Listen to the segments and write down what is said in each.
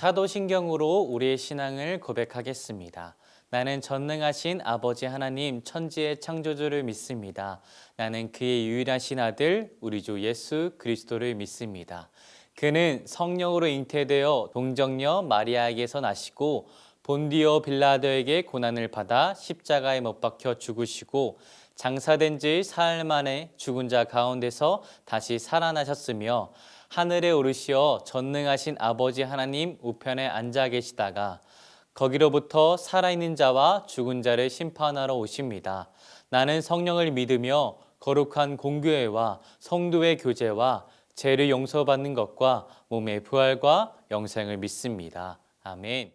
사도신경으로 우리의 신앙을 고백하겠습니다. 나는 전능하신 아버지 하나님 천지의 창조주를 믿습니다. 나는 그의 유일하신 아들 우리 주 예수 그리스도를 믿습니다. 그는 성령으로 잉태되어 동정녀 마리아에게서 나시고 본디오 빌라도에게 고난을 받아 십자가에 못 박혀 죽으시고 장사된 지 사흘 만에 죽은 자 가운데서 다시 살아나셨으며 하늘에 오르시어 전능하신 아버지 하나님 우편에 앉아 계시다가 거기로부터 살아있는 자와 죽은 자를 심판하러 오십니다. 나는 성령을 믿으며 거룩한 공교회와 성도의 교제와 죄를 용서받는 것과 몸의 부활과 영생을 믿습니다. 아멘.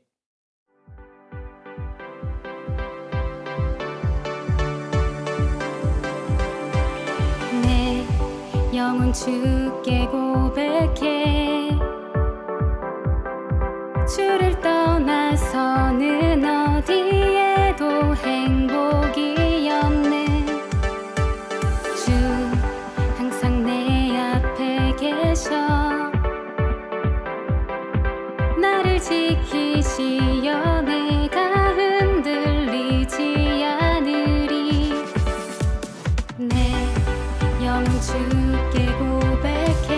내 영혼 주께 고백해 주를 떠나서는 어디에도 행복이 없네. 주 항상 내 앞에 계셔 나를 지키시어 내가 흔들리지 않으리. 내 영혼 주께 고백해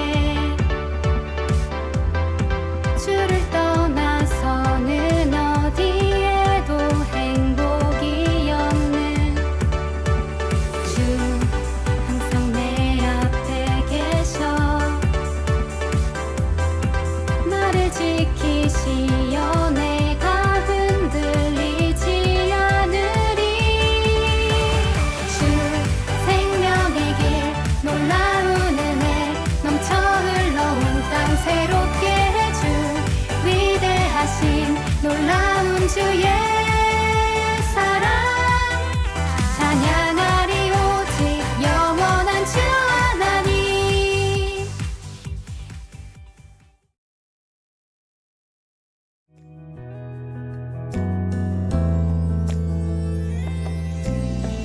주를 떠나서는 어디에도 행복이 없네. 주 항상 내 앞에 계셔 나를 지키시어 내가 흔들리지 않으리. 주 생명의 길 놀라운 은혜 넘쳐 흘러온 땅 새롭게 해주 위대하신 놀라운 주의 사랑 찬양하리 오직 영원한 주 하나님.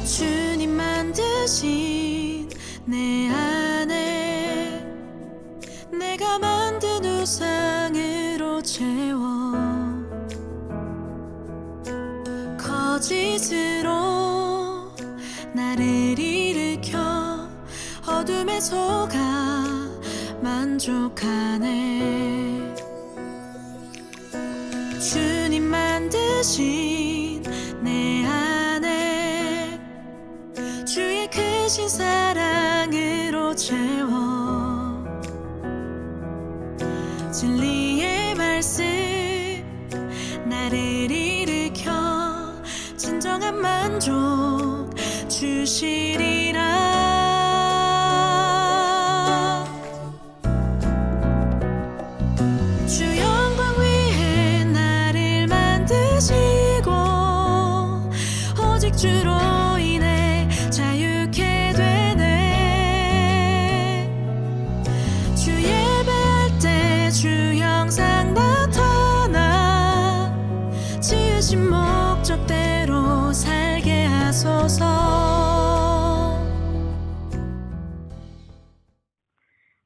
주님 만드신 내 안에 내가 만든 우상으로 채워 거짓으로 나를 일으켜 어둠에 속아 만족하네. 주님 만드신 내 안에 주의 크신 사랑으로 채워 진리의 말씀 나를 일으켜 진정한 만족 주시리라. 주 영광 위해 나를 만드시고 오직 주로 인해 자유케 되네. 주 예배할 때 주 형상 나타나 지으신 목적대로 살게 하소서.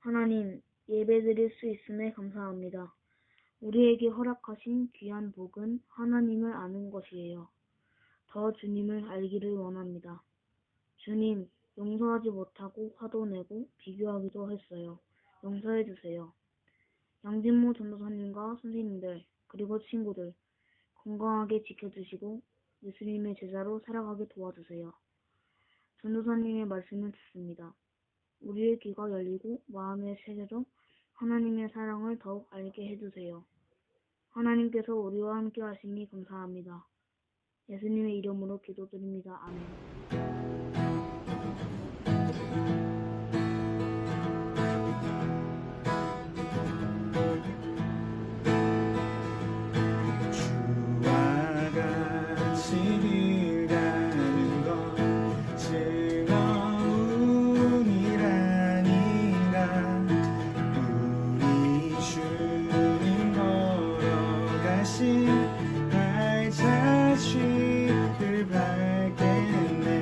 하나님, 예배드릴 수 있음에 감사합니다. 우리에게 허락하신 귀한 복은 하나님을 아는 것이에요. 더 주님을 알기를 원합니다. 주님, 용서하지 못하고 화도 내고 비교하기도 했어요. 용서해 주세요. 양진모 전도사님과 선생님들, 그리고 친구들 건강하게 지켜주시고 예수님의 제자로 살아가게 도와주세요. 전도사님의 말씀을 듣습니다. 우리의 귀가 열리고 마음의 세계로 하나님의 사랑을 더욱 알게 해주세요. 하나님께서 우리와 함께 하시니 감사합니다. 예수님의 이름으로 기도드립니다. 아멘. 주와 같이 길 가는 것 즐거움이라니까. 우리 주님 걸어가신 발자취를 밟겠네.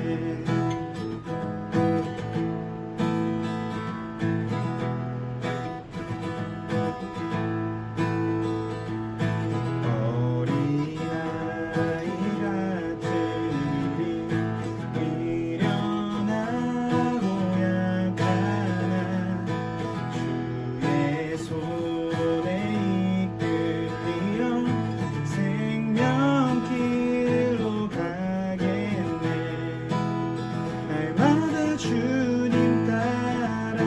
주님 따라가리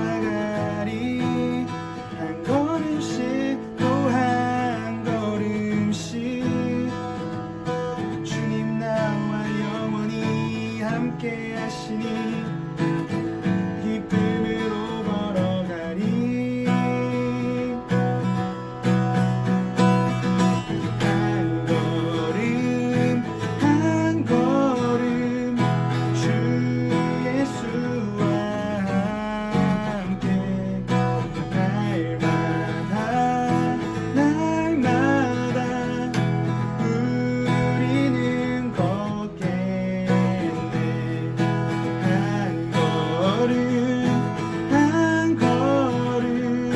한 걸음씩 또 한 걸음씩 주님 나와 영원히 함께 하시니 기쁨으로 걸어가리 한 걸음 주 예수와 함께 날마다 우리는 걷겠네 한 걸음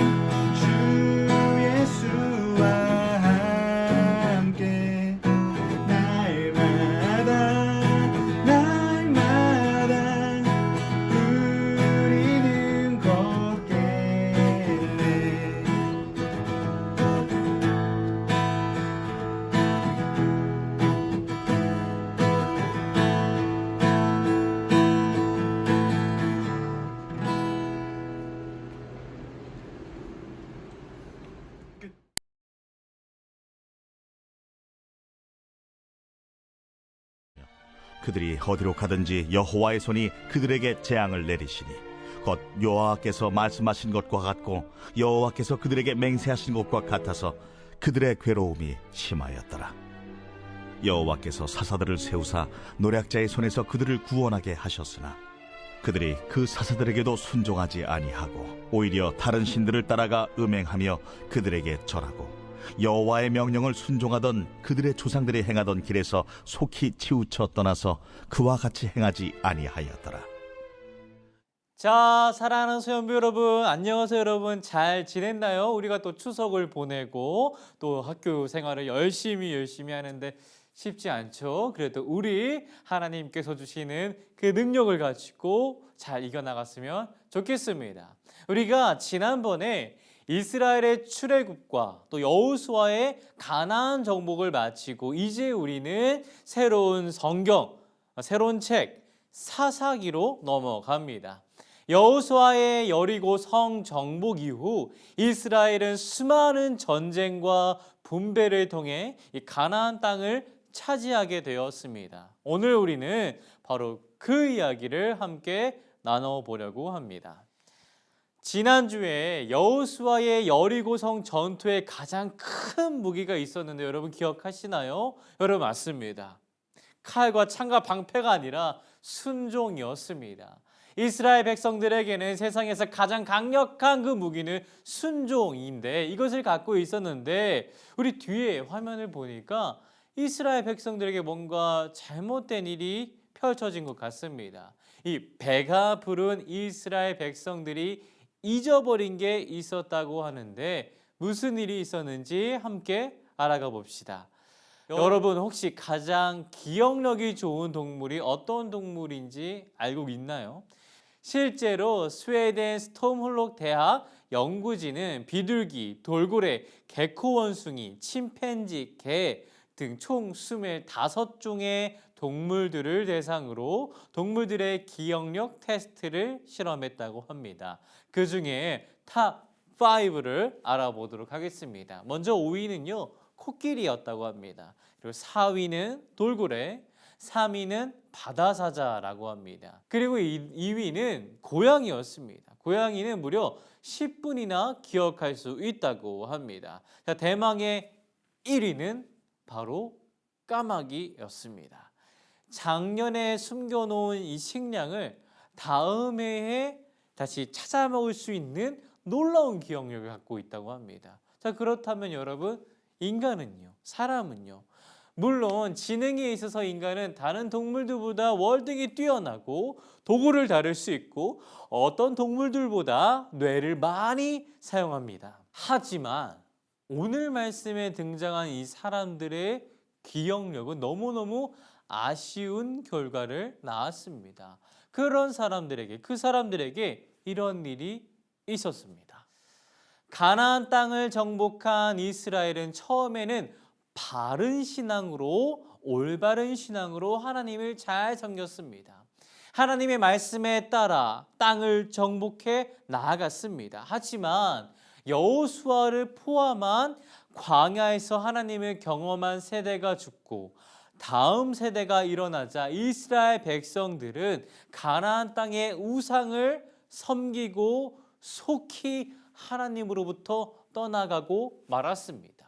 주 예수와 함께 날마다 우리는 걷겠네. 그들이 어디로 가든지 여호와의 손이 그들에게 재앙을 내리시니 곧 여호와께서 말씀하신 것과 같고 여호와께서 그들에게 맹세하신 것과 같아서 그들의 괴로움이 심하였더라. 여호와께서 사사들을 세우사 노략자의 손에서 그들을 구원하게 하셨으나 그들이 그 사사들에게도 순종하지 아니하고 오히려 다른 신들을 따라가 음행하며 그들에게 절하고 여호와의 명령을 순종하던 그들의 조상들이 행하던 길에서 속히 치우쳐 떠나서 그와 같이 행하지 아니하였더라. 자, 사랑하는 소연부 여러분, 안녕하세요. 여러분, 잘 지냈나요? 우리가 또 추석을 보내고 또 학교 생활을 열심히 하는데 쉽지 않죠. 그래도 우리 하나님께서 주시는 그 능력을 가지고 잘 이겨나갔으면 좋겠습니다. 우리가 지난번에 이스라엘의 출애굽과 또 여호수아의 가나안 정복을 마치고 이제 우리는 새로운 성경, 새로운 책 사사기로 넘어갑니다. 여호수아의 여리고 성 정복 이후 이스라엘은 수많은 전쟁과 분배를 통해 이 가나안 땅을 차지하게 되었습니다. 오늘 우리는 바로 그 이야기를 함께 나눠보려고 합니다. 지난주에 여호수아의 여리고성 전투에 가장 큰 무기가 있었는데 여러분 기억하시나요? 여러분 맞습니다. 칼과 창과 방패가 아니라 순종이었습니다. 이스라엘 백성들에게는 세상에서 가장 강력한 그 무기는 순종인데 이것을 갖고 있었는데 우리 뒤에 화면을 보니까 이스라엘 백성들에게 뭔가 잘못된 일이 펼쳐진 것 같습니다. 이 배가 부른 이스라엘 백성들이 잊어버린 게 있었다고 하는데 무슨 일이 있었는지 함께 알아가 봅시다. 여러분 혹시 가장 기억력이 좋은 동물이 어떤 동물인지 알고 있나요? 실제로 스웨덴 스톰홀록 대학 연구진은 비둘기, 돌고래, 개코원숭이, 침팬지, 개 등 총 25종의 동물들을 대상으로 동물들의 기억력 테스트를 실험했다고 합니다. 그 중에 탑 5를 알아보도록 하겠습니다. 먼저 5위는요, 코끼리였다고 합니다. 그리고 4위는 돌고래, 3위는 바다사자라고 합니다. 그리고 2위는 고양이였습니다. 고양이는 무려 10분이나 기억할 수 있다고 합니다. 자, 대망의 1위는 바로 까마귀였습니다. 작년에 숨겨놓은 이 식량을 다음 해에 다시 찾아 먹을 수 있는 놀라운 기억력을 갖고 있다고 합니다. 자, 그렇다면 여러분, 인간은요, 사람은요, 물론 지능에 있어서 인간은 다른 동물들보다 월등히 뛰어나고 도구를 다룰 수 있고 어떤 동물들보다 뇌를 많이 사용합니다. 하지만 오늘 말씀에 등장한 이 사람들의 기억력은 너무너무 아쉬운 결과를 낳았습니다. 그 사람들에게 이런 일이 있었습니다. 가나안 땅을 정복한 이스라엘은 처음에는 바른 신앙으로, 올바른 신앙으로 하나님을 잘 섬겼습니다. 하나님의 말씀에 따라 땅을 정복해 나아갔습니다. 하지만 여호수아를 포함한 광야에서 하나님을 경험한 세대가 죽고 다음 세대가 일어나자 이스라엘 백성들은 가나안 땅의 우상을 섬기고 속히 하나님으로부터 떠나가고 말았습니다.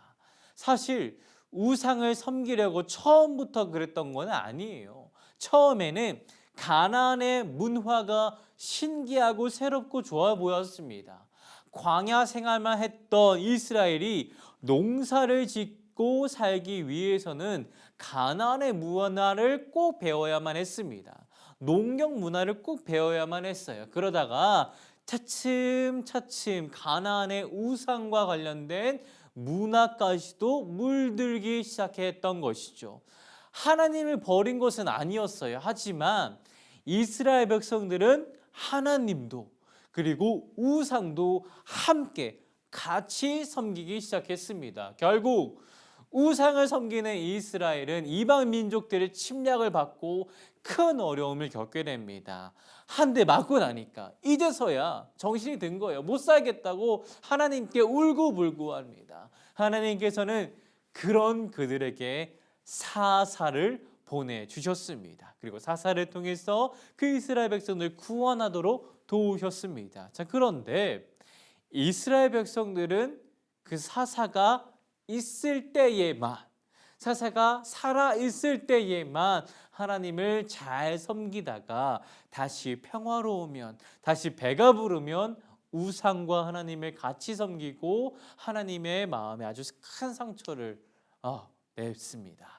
사실 우상을 섬기려고 처음부터 그랬던 건 아니에요. 처음에는 가나안의 문화가 신기하고 새롭고 좋아 보였습니다. 광야 생활만 했던 이스라엘이 농사를 짓고 살기 위해서는 가나안의 문화를 꼭 배워야만 했습니다. 농경 문화를 꼭 배워야만 했어요. 그러다가 차츰차츰 가나안의 우상과 관련된 문화까지도 물들기 시작했던 것이죠. 하나님을 버린 것은 아니었어요. 하지만 이스라엘 백성들은 하나님도 그리고 우상도 함께 같이 섬기기 시작했습니다. 결국 우상을 섬기는 이스라엘은 이방 민족들의 침략을 받고 큰 어려움을 겪게 됩니다. 한 대 맞고 나니까 이제서야 정신이 든 거예요. 못 살겠다고 하나님께 울고불고 합니다. 하나님께서는 그런 그들에게 사사를 보내주셨습니다. 그리고 사사를 통해서 그 이스라엘 백성들을 구원하도록 도우셨습니다. 자, 그런데 이스라엘 백성들은 그 사사가 있을 때에만, 사사가 살아있을 때에만 하나님을 잘 섬기다가 다시 평화로우면, 다시 배가 부르면 우상과 하나님을 같이 섬기고 하나님의 마음에 아주 큰 상처를 냈습니다.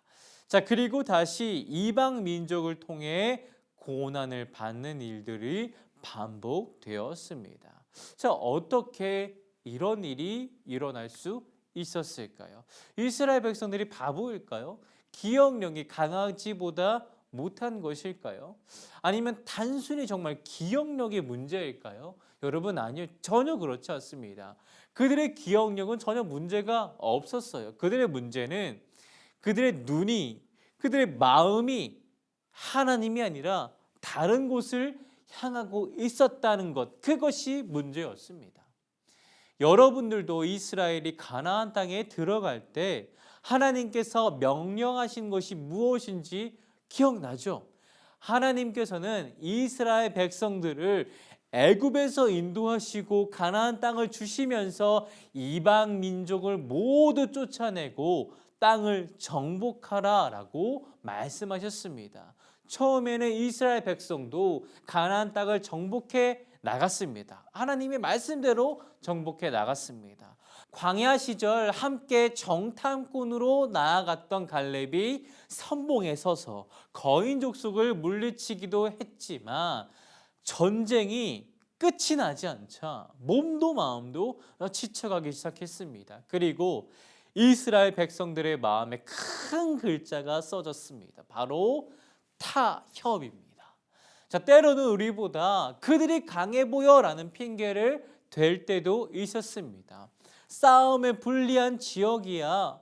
자, 그리고 다시 이방 민족을 통해 고난을 받는 일들이 반복되었습니다. 자, 어떻게 이런 일이 일어날 수 있었을까요? 이스라엘 백성들이 바보일까요? 기억력이 강아지보다 못한 것일까요? 아니면 단순히 정말 기억력의 문제일까요? 여러분, 아니요. 전혀 그렇지 않습니다. 그들의 기억력은 전혀 문제가 없었어요. 그들의 문제는 그들의 눈이, 그들의 마음이 하나님이 아니라 다른 곳을 향하고 있었다는 것, 그것이 문제였습니다. 여러분들도 이스라엘이 가나안 땅에 들어갈 때 하나님께서 명령하신 것이 무엇인지 기억나죠? 하나님께서는 이스라엘 백성들을 애굽에서 인도하시고 가나안 땅을 주시면서 이방 민족을 모두 쫓아내고 땅을 정복하라라고 말씀하셨습니다. 처음에는 이스라엘 백성도 가나안 땅을 정복해 나갔습니다. 하나님의 말씀대로 정복해 나갔습니다. 광야 시절 함께 정탐꾼으로 나아갔던 갈렙이 선봉에 서서 거인 족속을 물리치기도 했지만 전쟁이 끝이 나지 않자 몸도 마음도 지쳐가기 시작했습니다. 그리고 이스라엘 백성들의 마음에 큰 글자가 써졌습니다. 바로 타협입니다. 자, 때로는 우리보다 그들이 강해 보여라는 핑계를 댈 때도 있었습니다. 싸움에 불리한 지역이야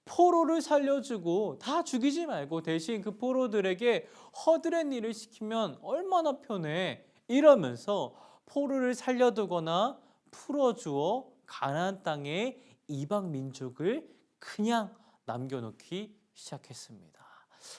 포로를 살려주고 다 죽이지 말고 대신 그 포로들에게 허드렛 일을 시키면 얼마나 편해, 이러면서 포로를 살려두거나 풀어주어 가나안 땅에 이방 민족을 그냥 남겨놓기 시작했습니다.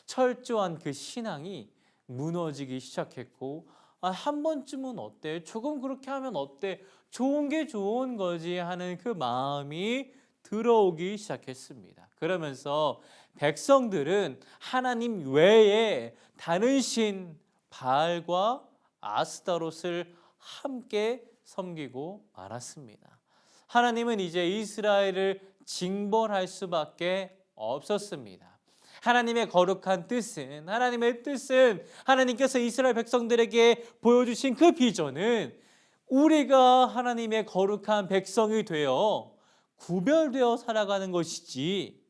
철저한 그 신앙이 무너지기 시작했고, 한 번쯤은 어때? 조금 그렇게 하면 어때? 좋은 게 좋은 거지 하는 그 마음이 들어오기 시작했습니다. 그러면서 백성들은 하나님 외에 다른 신 바알과 아스타롯을 함께 섬기고 말았습니다. 하나님은 이제 이스라엘을 징벌할 수밖에 없었습니다. 하나님의 거룩한 뜻은, 하나님의 뜻은, 하나님께서 이스라엘 백성들에게 보여주신 그 비전은 우리가 하나님의 거룩한 백성이 되어 구별되어 살아가는 것이지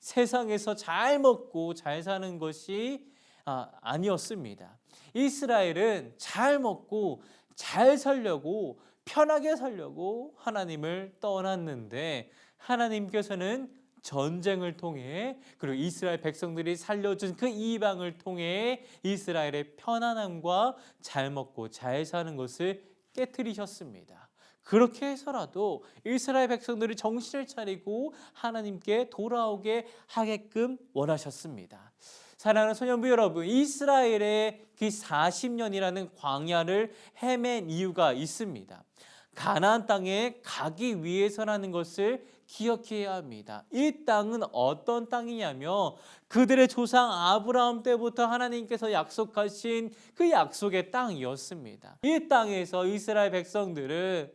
세상에서 잘 먹고 잘 사는 것이 아니었습니다. 이스라엘은 잘 먹고 잘 살려고, 편하게 살려고 하나님을 떠났는데, 하나님께서는 전쟁을 통해 그리고 이스라엘 백성들이 살려준 그 이방을 통해 이스라엘의 편안함과 잘 먹고 잘 사는 것을 깨뜨리셨습니다. 그렇게 해서라도 이스라엘 백성들이 정신을 차리고 하나님께 돌아오게 하게끔 원하셨습니다. 사랑하는 소년부 여러분, 이스라엘의 그 40년이라는 광야를 헤맨 이유가 있습니다. 가나안 땅에 가기 위해서라는 것을 기억해야 합니다. 이 땅은 어떤 땅이냐면 그들의 조상 아브라함 때부터 하나님께서 약속하신 그 약속의 땅이었습니다. 이 땅에서 이스라엘 백성들은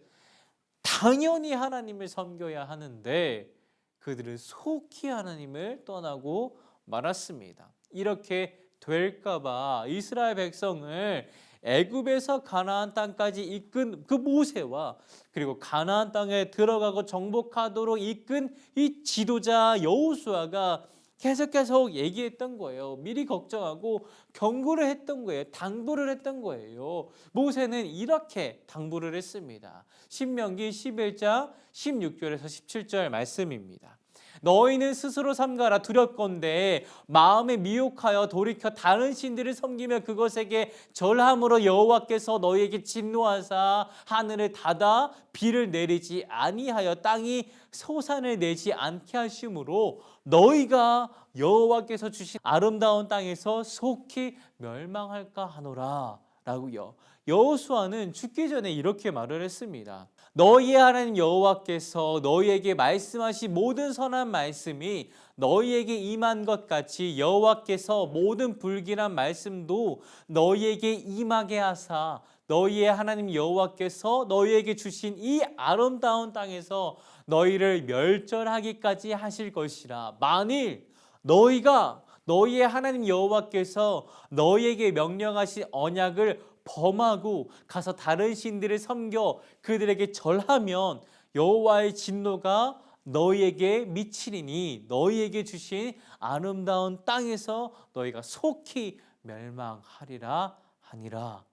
당연히 하나님을 섬겨야 하는데 그들은 속히 하나님을 떠나고 말았습니다. 이렇게 될까봐 이스라엘 백성을 애굽에서 가나안 땅까지 이끈 그 모세와 그리고 가나안 땅에 들어가고 정복하도록 이끈 이 지도자 여호수아가 계속 얘기했던 거예요. 미리 걱정하고 경고를 했던 거예요. 당부를 했던 거예요. 모세는 이렇게 당부를 했습니다. 신명기 11장 16절에서 17절 말씀입니다. 너희는 스스로 삼가라. 두렵건대 마음에 미혹하여 돌이켜 다른 신들을 섬기며 그것에게 절함으로 여호와께서 너희에게 진노하사 하늘을 닫아 비를 내리지 아니하여 땅이 소산을 내지 않게 하심으로 너희가 여호와께서 주신 아름다운 땅에서 속히 멸망할까 하노라 라고요. 여호수아는 죽기 전에 이렇게 말을 했습니다. 너희의 하나님 여호와께서 너희에게 말씀하신 모든 선한 말씀이 너희에게 임한 것 같이 여호와께서 모든 불길한 말씀도 너희에게 임하게 하사 너희의 하나님 여호와께서 너희에게 주신 이 아름다운 땅에서 너희를 멸절하기까지 하실 것이라. 만일 너희가 너희의 하나님 여호와께서 너희에게 명령하신 언약을 범하고 가서 다른 신들을 섬겨 그들에게 절하면 여호와의 진노가 너희에게 미치리니 너희에게 주신 아름다운 땅에서 너희가 속히 멸망하리라 하니라.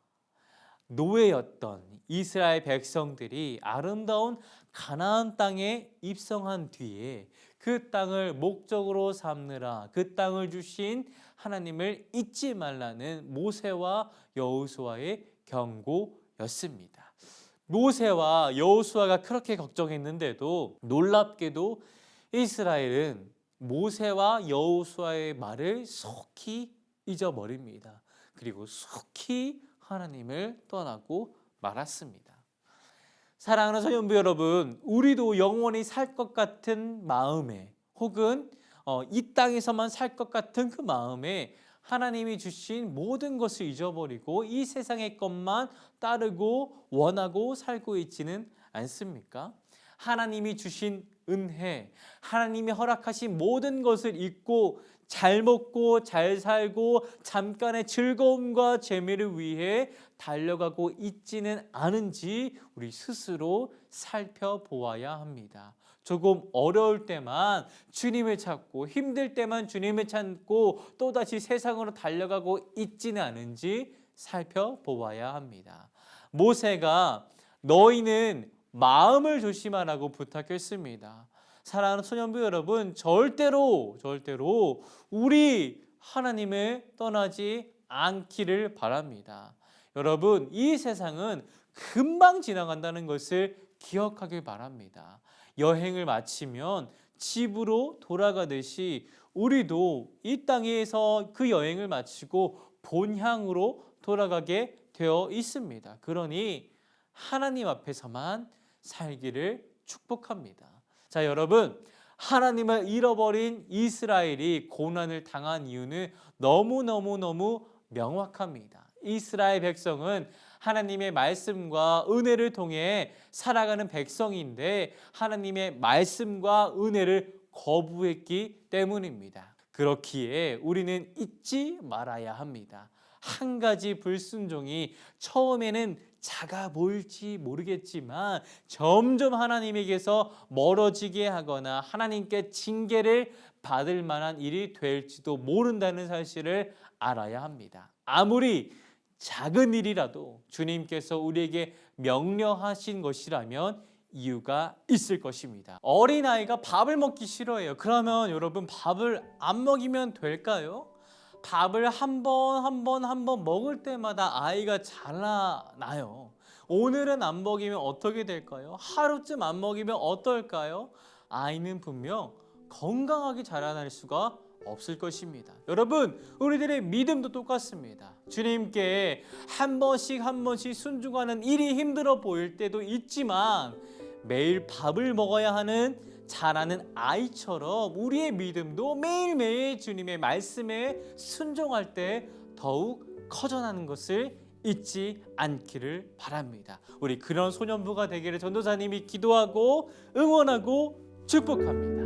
노예였던 이스라엘 백성들이 아름다운 가나안 땅에 입성한 뒤에 그 땅을 목적으로 삼느라 그 땅을 주신 하나님을 잊지 말라는 모세와 여호수아의 경고였습니다. 모세와 여호수아가 그렇게 걱정했는데도 놀랍게도 이스라엘은 모세와 여호수아의 말을 속히 잊어버립니다. 그리고 속히 하나님을 떠나고 말았습니다. 사랑하는 소년부 여러분, 우리도 영원히 살 것 같은 마음에 혹은 이 땅에서만 살 것 같은 그 마음에 하나님이 주신 모든 것을 잊어버리고 이 세상의 것만 따르고 원하고 살고 있지는 않습니까? 하나님이 주신 은혜, 하나님이 허락하신 모든 것을 잊고 잘 먹고 잘 살고 잠깐의 즐거움과 재미를 위해 달려가고 있지는 않은지 우리 스스로 살펴보아야 합니다. 조금 어려울 때만 주님을 찾고 힘들 때만 주님을 찾고 또다시 세상으로 달려가고 있지는 않은지 살펴보아야 합니다. 모세가 너희는 마음을 조심하라고 부탁했습니다. 사랑하는 소년부 여러분, 절대로 우리 하나님을 떠나지 않기를 바랍니다. 여러분, 이 세상은 금방 지나간다는 것을 기억하길 바랍니다. 여행을 마치면 집으로 돌아가듯이 우리도 이 땅에서 그 여행을 마치고 본향으로 돌아가게 되어 있습니다. 그러니 하나님 앞에서만 살기를 축복합니다. 자, 여러분, 하나님을 잃어버린 이스라엘이 고난을 당한 이유는 너무 명확합니다. 이스라엘 백성은 하나님의 말씀과 은혜를 통해 살아가는 백성인데 하나님의 말씀과 은혜를 거부했기 때문입니다. 그렇기에 우리는 잊지 말아야 합니다. 한 가지 불순종이 처음에는 작아 보일지 모르겠지만 점점 하나님에게서 멀어지게 하거나 하나님께 징계를 받을 만한 일이 될지도 모른다는 사실을 알아야 합니다. 아무리 작은 일이라도 주님께서 우리에게 명령하신 것이라면 이유가 있을 것입니다. 어린아이가 밥을 먹기 싫어해요. 그러면 여러분 밥을 안 먹이면 될까요? 밥을 한 번 먹을 때마다 아이가 자라나요. 오늘은 안 먹이면 어떻게 될까요? 하루쯤 안 먹이면 어떨까요? 아이는 분명 건강하게 자라날 수가 없을 것입니다. 여러분, 우리들의 믿음도 똑같습니다. 주님께 한 번씩 순종하는 일이 힘들어 보일 때도 있지만 매일 밥을 먹어야 하는 자라는 아이처럼 우리의 믿음도 매일매일 주님의 말씀에 순종할 때 더욱 커져나는 것을 잊지 않기를 바랍니다. 우리 그런 소년부가 되기를 전도사님이 기도하고 응원하고 축복합니다.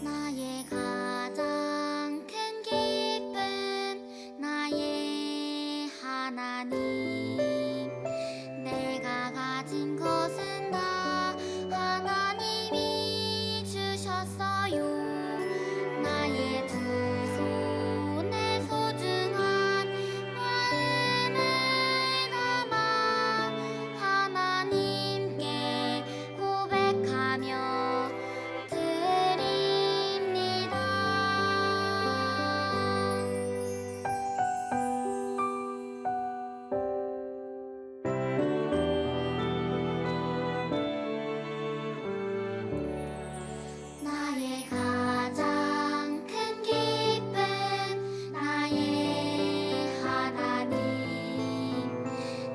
나의 가장 큰 기쁨 나의 하나님 내가 가진 것은 다 하나님이 주셨어요 나의 두 손에 소중한 마음을 담아 하나님께 고백하며 드립니다. 나의 가장 큰 기쁨 나의 하나님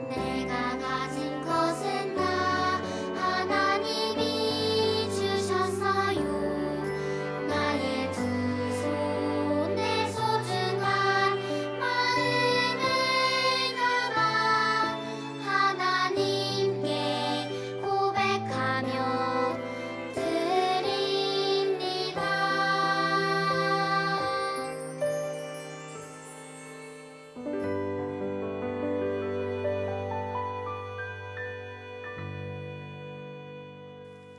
내가 가진 것은 다 하나님이 주셨어요 나의 두 손에 소중한 마음을 담아 하나님께 고백하며 드립니다.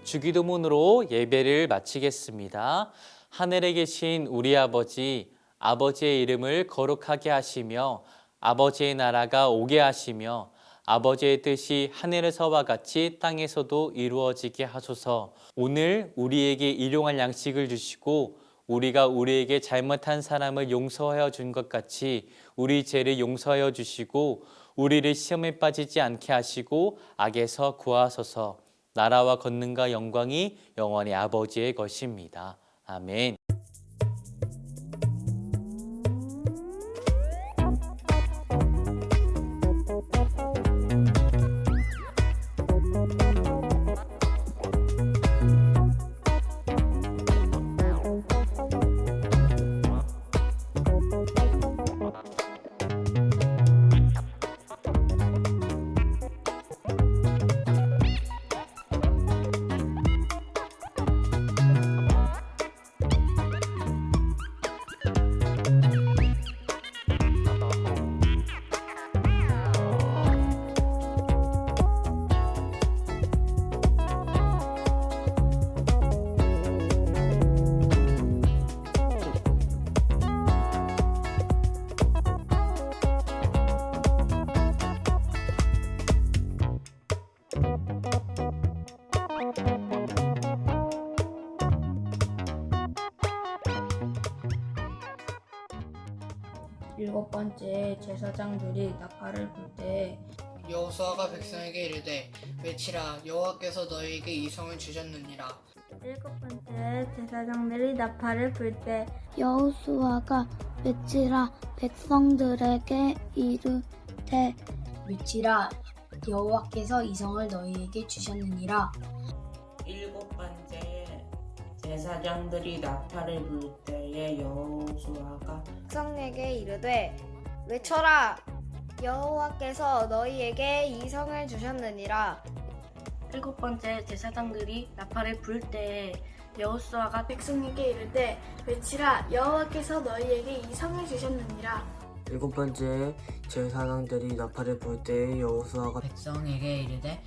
주기도문으로 예배를 마치겠습니다. 하늘에 계신 우리 아버지, 아버지의 이름을 거룩하게 하시며 아버지의 나라가 오게 하시며 아버지의 뜻이 하늘에서와 같이 땅에서도 이루어지게 하소서. 오늘 우리에게 일용할 양식을 주시고 우리가 우리에게 잘못한 사람을 용서하여 준 것 같이 우리 죄를 용서하여 주시고 우리를 시험에 빠지지 않게 하시고 악에서 구하소서. 나라와 권능과 영광이 영원히 아버지의 것입니다. 아멘. 일곱 번째 제사장들이 나팔을 불 때 여호수아가 백성에게 이르되 외치라 여호와께서 너희에게 이 성을 주셨느니라. 일곱 번째 제사장들이 나팔을 불 때 여호수아가 외치라 백성들에게 이르되 외치라 여호와께서 이 성을 너희에게 주셨느니라. 일곱 번째 제사장들이 나팔을 불 때에 여호수아가 백성에게 이르되 외쳐라 여호와께서 너희에게 이 성을 주셨느니라. 일곱 번째 제사장들이 나팔을 불 때 여호수아가 백성에게 이르되 외치라 여호와께서 너희에게 이 성을 주셨느니라. 일곱 번째 제사장들이 나팔을 불 때 여호수아가 백성에게 이르되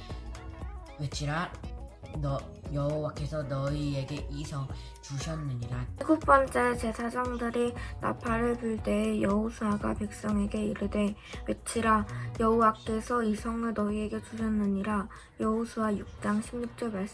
외치라 여호와께서 너희에게 이 성 주셨느니라. 일곱 번째 제사장들이 나팔을 불 때 여호수아가 백성에게 이르되 외치라 여호와께서 이 성을 너희에게 주셨느니라. 여호수아 6장 16절 말씀.